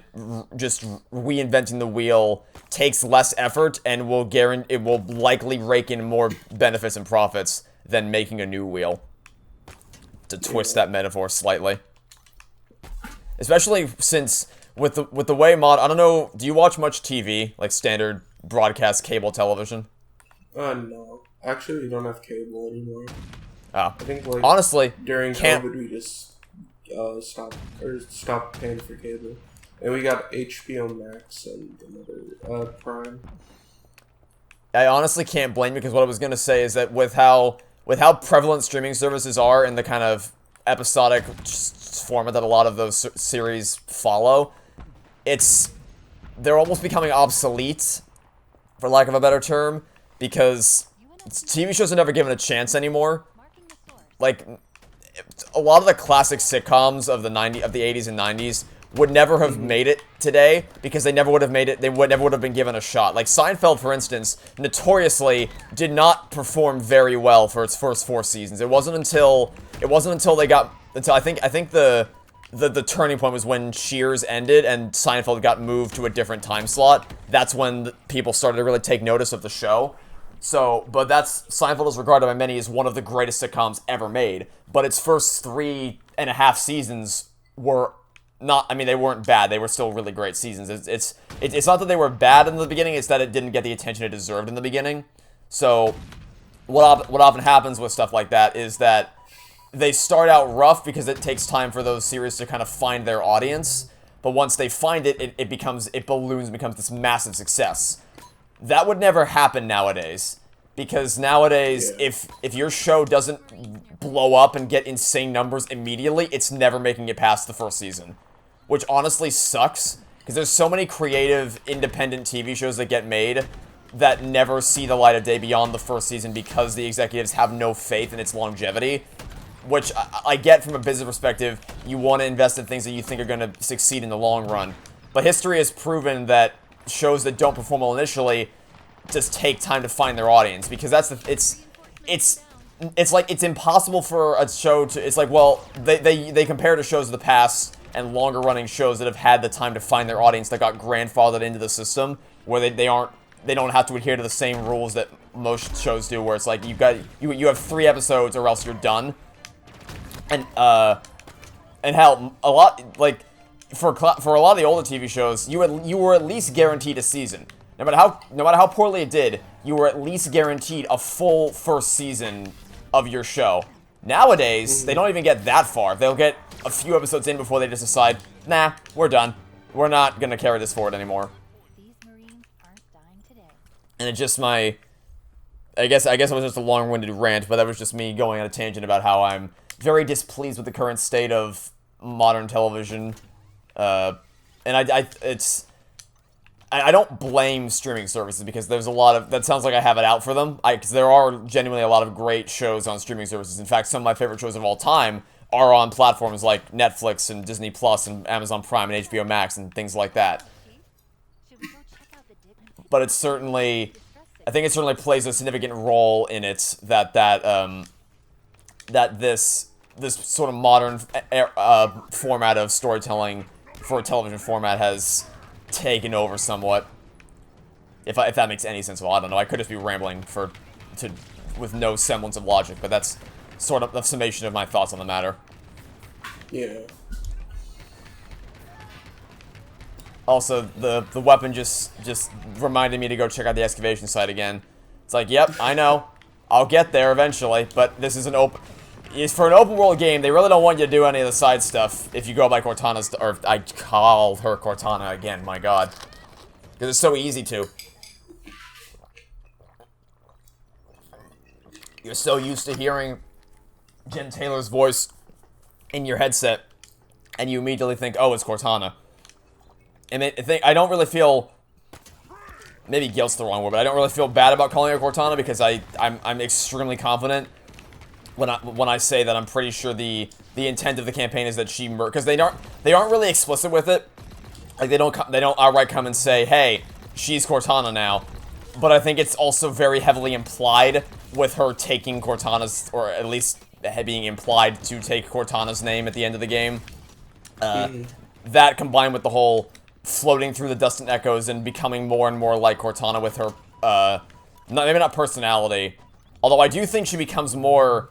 just reinventing the wheel takes less effort and it will likely rake in more benefits and profits than making a new wheel. To twist that metaphor slightly. Especially since with the way I don't know, do you watch much TV, like standard broadcast cable television? No. Actually, we don't have cable anymore. Oh. I think, like, honestly, during COVID, we just stopped paying for cable. And we got HBO Max and another, Prime. I honestly can't blame you, because what I was going to say is that with how prevalent streaming services are in the kind of episodic format that a lot of those series follow, they're almost becoming obsolete, for lack of a better term, because TV shows are never given a chance anymore. Like, a lot of the classic sitcoms of the 80s and 90s would never have made it today, because they never would have made it, never would have been given a shot. Like, Seinfeld, for instance, notoriously did not perform very well for its first 4 seasons. It wasn't until I think the turning point was when Cheers ended and Seinfeld got moved to a different time slot. That's when people started to really take notice of the show. So, but Seinfeld is regarded by many as one of the greatest sitcoms ever made. But its first 3.5 seasons were not, I mean, they weren't bad. They were still really great seasons. It's not that they were bad in the beginning, it's that it didn't get the attention it deserved in the beginning. So, what often happens with stuff like that is that they start out rough because it takes time for those series to kind of find their audience. But once they find it, it balloons and becomes this massive success. That would never happen nowadays, because nowadays, if your show doesn't blow up and get insane numbers immediately, it's never making it past the first season, which honestly sucks, because there's so many creative, independent TV shows that get made that never see the light of day beyond the first season because the executives have no faith in its longevity, which I get from a business perspective. You want to invest in things that you think are going to succeed in the long run, but history has proven that shows that don't perform well initially just take time to find their audience, because it's like it's impossible for a show to, it's like, well, they compare to shows of the past and longer running shows that have had the time to find their audience, that got grandfathered into the system, where they don't have to adhere to the same rules that most shows do, where it's like you have 3 episodes or else you're done. And hell, a lot, like, for a lot of the older TV shows, you were at least guaranteed a season. No matter how poorly it did, you were at least guaranteed a full first season of your show. Nowadays, they don't even get that far. They'll get a few episodes in before they just decide, nah, we're done. We're not gonna carry this forward anymore. These Marines aren't dying today. And it's just I guess it was just a long-winded rant, but that was just me going on a tangent about how I'm very displeased with the current state of modern television. And I don't blame streaming services, because there's a lot of, that sounds like I have it out for them, because there are genuinely a lot of great shows on streaming services. In fact, some of my favorite shows of all time are on platforms like Netflix and Disney Plus and Amazon Prime and HBO Max and things like that. Should we go check out the dig? But it's certainly, I think it certainly plays a significant role in it that this sort of modern format of storytelling for a television format has taken over somewhat. If that makes any sense at all, I don't know. I could just be rambling with no semblance of logic, but that's sort of the summation of my thoughts on the matter. Yeah. Also, the weapon just reminded me to go check out the excavation site again. It's like, yep, I know, I'll get there eventually, but this is for an open world game, they really don't want you to do any of the side stuff if you go by Cortana's, or I call her Cortana again, my god. Because it's so easy to. You're so used to hearing Jen Taylor's voice in your headset, and you immediately think, oh, it's Cortana. And I don't really feel, maybe guilt's the wrong word, but I don't really feel bad about calling her Cortana, because I'm extremely confident when I say that I'm pretty sure the intent of the campaign is that she because they aren't really explicit with it. Like, they don't outright come and say, hey, she's Cortana now. but I think it's also very heavily implied with her taking Cortana's, or at least being implied to take Cortana's name at the end of the game. That combined with the whole floating through the dust and echoes and becoming more and more like Cortana with her, maybe not personality, although I do think she becomes more...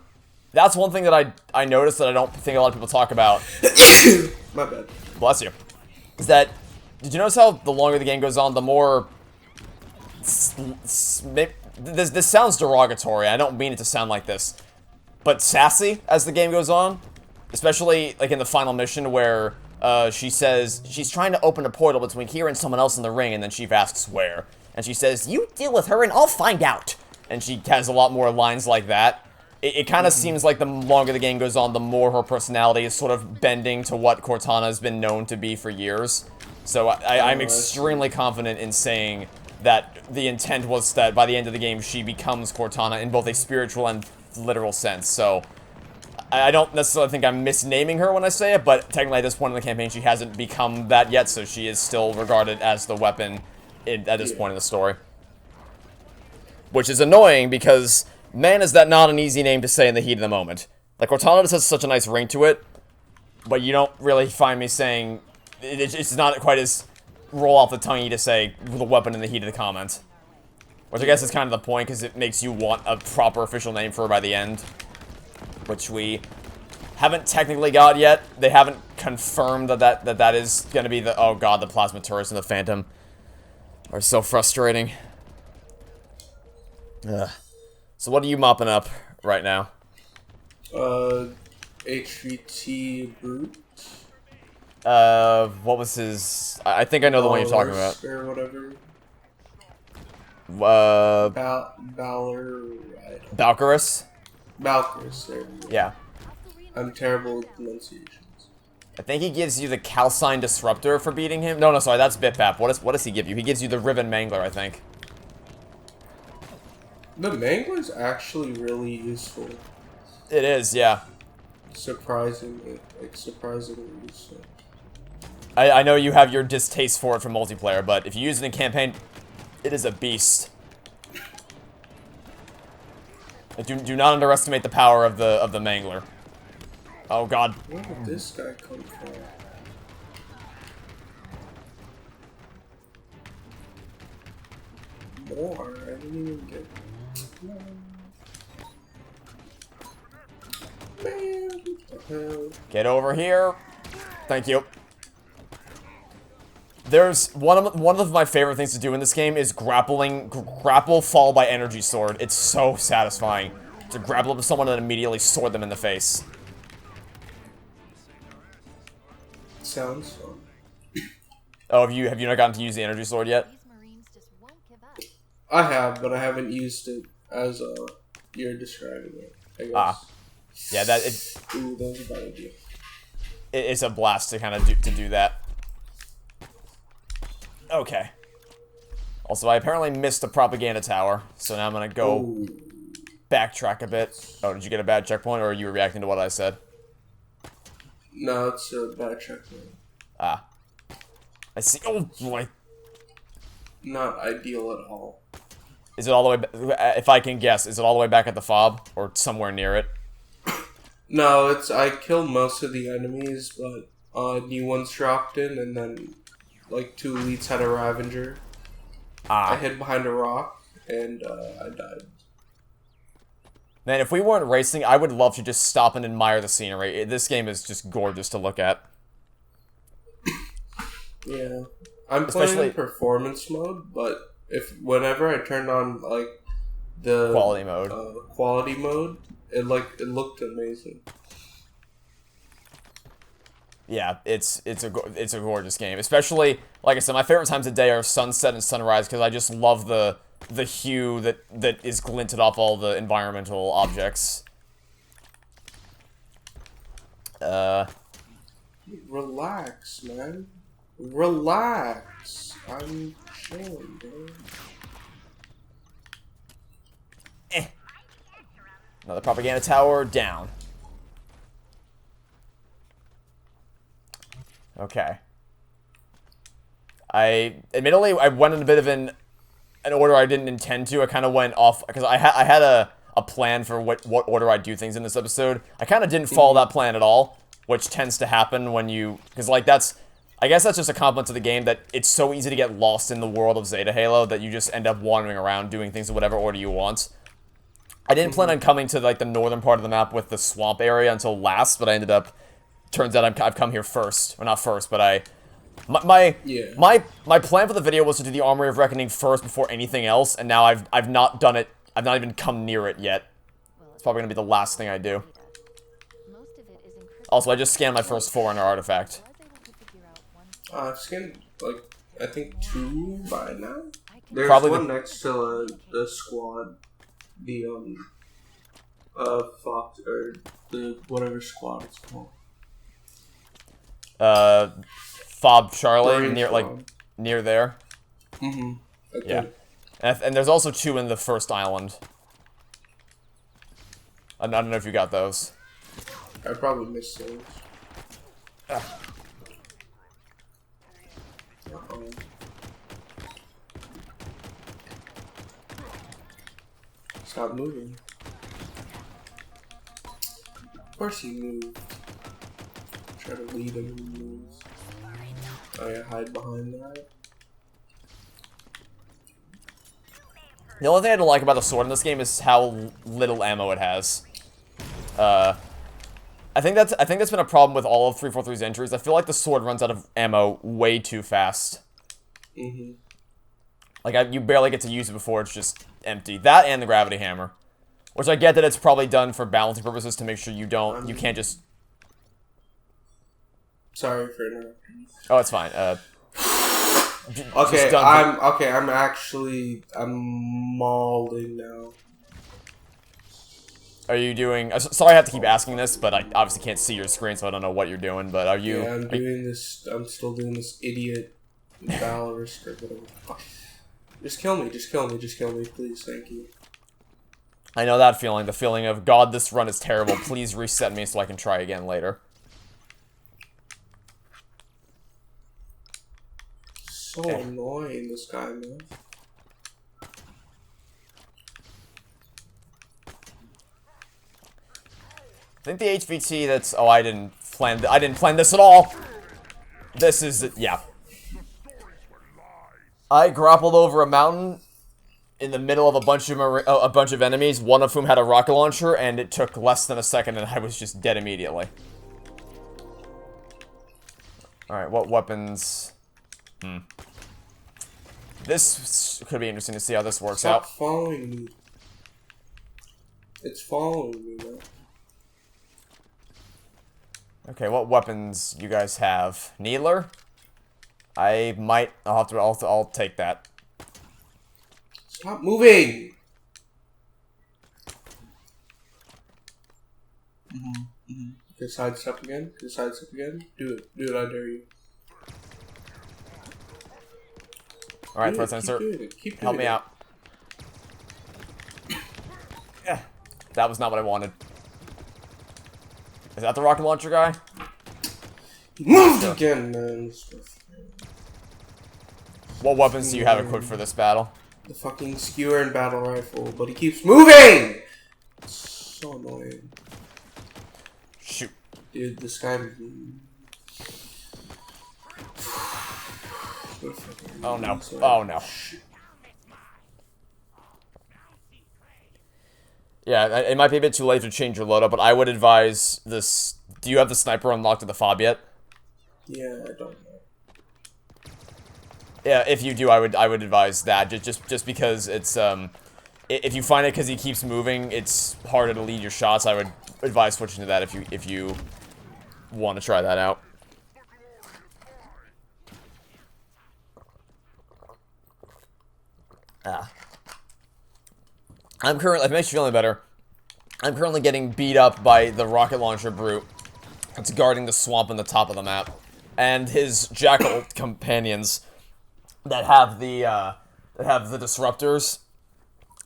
That's one thing that I noticed that I don't think a lot of people talk about. My bad. Bless you. Is that... Did you notice how the longer the game goes on, the more... This sounds derogatory. I don't mean it to sound like this. But sassy as the game goes on. Especially, like, in the final mission where she says... She's trying to open a portal between here and someone else in the ring, and then Chief asks where. And she says, "You deal with her and I'll find out." And she has a lot more lines like that. It kind of seems like the longer the game goes on, the more her personality is sort of bending to what Cortana has been known to be for years. So I'm extremely confident in saying that the intent was that by the end of the game, she becomes Cortana in both a spiritual and literal sense. So I don't necessarily think I'm misnaming her when I say it, but technically at this point in the campaign, she hasn't become that yet, so she is still regarded as the weapon at this point in the story. Which is annoying because... Man, is that not an easy name to say in the heat of the moment. Like, Cortana just has such a nice ring to it, but you don't really find me saying... It's not quite as roll off the tongue to say the weapon in the heat of the comment. Which I guess is kind of the point, because it makes you want a proper official name for her by the end. Which we haven't technically got yet. They haven't confirmed that is going to be the... Oh god, the Plasma Turrets and the Phantom are so frustrating. Ugh. So what are you mopping up right now? HVT Brute. What was his... I think I know the one you're talking about. Or whatever. Valkyris? Valkyris, there we go. Yeah. I'm terrible with pronunciations. I think he gives you the Calcine Disruptor for beating him. No, sorry, that's Bitbap. What does he give you? He gives you the Ribbon Mangler, I think. The Mangler's actually really useful. It is, yeah. Surprisingly useful. I know you have your distaste for it for multiplayer, but if you use it in campaign, it is a beast. Do not underestimate the power of the Mangler. Oh god. Where did this guy come from? More? I didn't even get... Man, what the hell? Get over here. Thank you. There's one of my favorite things to do in this game is grapple followed by energy sword. It's so satisfying to grapple up to someone and immediately sword them in the face. Sounds fun. Oh, have you not gotten to use the energy sword yet? These Marines just won't give up. I have, but I haven't used it as you're describing it, I guess. Yeah, Ooh, that was a bad idea. It's a blast to kind of do that. Okay. Also, I apparently missed a propaganda tower, so now I'm gonna go backtrack a bit. Oh, did you get a bad checkpoint, or are you reacting to what I said? No, it's a bad checkpoint. Ah. I see. Oh, boy. Not ideal at all. Is it all the way if I can guess, is it all the way back at the fob, or somewhere near it? No, I killed most of the enemies, but new ones dropped in, and then like 2 elites had a Ravager. I hid behind a rock, and I died. Man, if we weren't racing, I would love to just stop and admire the scenery. This game is just gorgeous to look at. Yeah. I'm playing in performance mode, but whenever I turned on like the quality mode, it looked amazing. Yeah, it's a gorgeous game. Especially, like I said, my favorite times of day are sunset and sunrise because I just love the hue that is glinted off all the environmental objects. Relax, man. Relax. I'm chilling, bro. Another propaganda tower down. Okay. Admittedly, I went on a bit of an an order I didn't intend to. I kind of went off because I had a plan for what order I'd do things in this episode. I kind of didn't follow that plan at all, which tends to happen when you, because like I guess that's just a compliment to the game that it's so easy to get lost in the world of Zeta Halo that you just end up wandering around doing things in whatever order you want. I didn't plan on coming to like the northern part of the map with the swamp area until last, but I ended up, turns out I've come here first, or not first, but my plan for the video was to do the Armory of Reckoning first before anything else, and now I've not done it. I've not even come near it yet. It's probably gonna be the last thing I do. Most of it is encrypted. Also, I just scanned my first Forerunner artifact. I was able to figure out one I've scanned, like, I think 2 by now. There's Probably one next to the squad. The, Fox, or the whatever squad it's called. Fob Charlie, Marine near, squad. like, near there. Mm-hmm. Yeah. And there's also 2 in the first island. I don't know if you got those. I probably missed those. Uh-oh. Stop moving. Of course he moved. Try to lead him and he moves. Oh yeah, hide behind that. The only thing I don't like about the sword in this game is how little ammo it has. I think that's been a problem with all of 343's entries. I feel like the sword runs out of ammo way too fast. Mm-hmm. Like, you barely get to use it before it's just empty. That and the gravity hammer. Which I get that it's probably done for balancing purposes to make sure you can't just... Sorry for interrupting. Oh, it's fine. Okay, I'm mauling now. Are you doing... Sorry I have to keep asking this, but I obviously can't see your screen, so I don't know what you're doing, but are you... Yeah, I'm still doing this idiot Valorous or whatever. Just kill me, please, thank you. I know that feeling, the feeling of, God, this run is terrible, please reset me so I can try again later. So annoying, this guy, man. I think the HVT that's... Oh, I didn't plan this at all! This is... Yeah. I grappled over a mountain in the middle of a bunch of enemies, one of whom had a rocket launcher, and it took less than a second and I was just dead immediately. Alright, what weapons... This could be interesting to see how this works out. Stop following me. It's following me, man. Okay, what weapons you guys have? Needler? I'll take that. Stop moving! Okay, sidestep again. Do it, I dare you. Alright, Do first it, answer. keep doing Help me it. out. Yeah, that was not what I wanted. Is that the rocket launcher guy? Moved again, man. What weapons do you have equipped for this battle? The fucking skewer and battle rifle, but he keeps moving! So annoying. Shoot. Dude, this guy... Oh no. Oh no. Yeah, it might be a bit too late to change your loadout, but I would advise this... Do you have the sniper unlocked to the fob yet? Yeah, I don't know. Yeah, if you do, I would advise that. Just because it's if you find it because he keeps moving, it's harder to lead your shots. I would advise switching to that if you want to try that out. I'm currently, if it makes you feeling better, I'm currently getting beat up by the rocket launcher brute. It's guarding the swamp on the top of the map, and his jackal companions that have the disruptors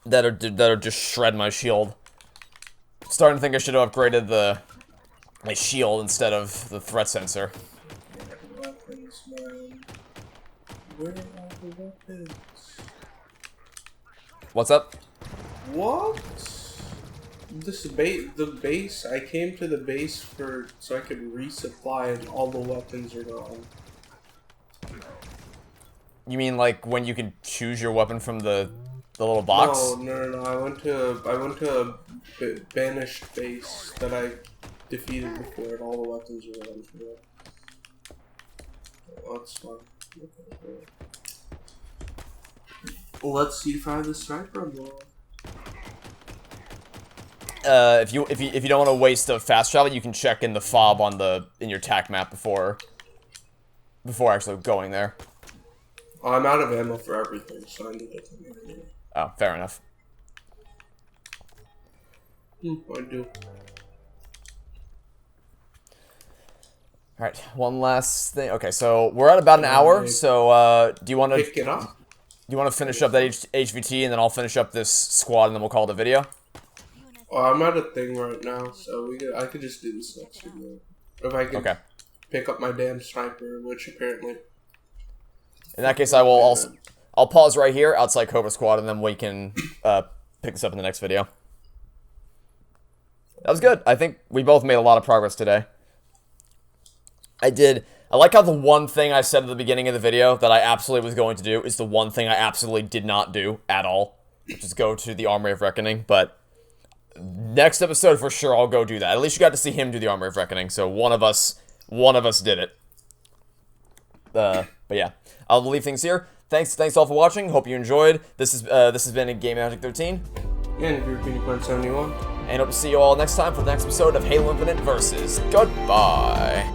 that are just shred my shield. Starting to think I should have upgraded my shield instead of the threat sensor. Weapons, man. Where are the weapons? What's up? What? The base. I came to the base so I could resupply, and all the weapons are gone. You mean like when you can choose your weapon from the little box? No. I went to a banished base that I defeated before, and all the weapons are gone for that. Oh, that's fun. Okay. Let's see if I have the sniper more. If you don't want to waste a fast travel, you can check in the fob in your TAC map before actually going there. Oh, I'm out of ammo for everything, so I need to come in here. Oh, fair enough. I do. Alright, one last thing. Okay, so we're at about an hour, so do you want to... Pick it up? Do you want to finish up that HVT, and then I'll finish up this squad, and then we'll call it a video? Oh, I'm at a thing right now, so I could just do this next video. If I can pick up my damn sniper, which apparently... In that case, I'll pause right here outside Cobra Squad, and then we can pick this up in the next video. That was good. I think we both made a lot of progress today. I like how the one thing I said at the beginning of the video that I absolutely was going to do is the one thing I absolutely did not do at all, which is go to the Armory of Reckoning, but next episode for sure I'll go do that. At least you got to see him do the Armory of Reckoning, so one of us did it. But yeah, I'll leave things here. Thanks all for watching. Hope you enjoyed. This has been GamingMagic13 and GroupUnicorn71. and hope to see you all next time for the next episode of Halo Infinite Versus. Goodbye.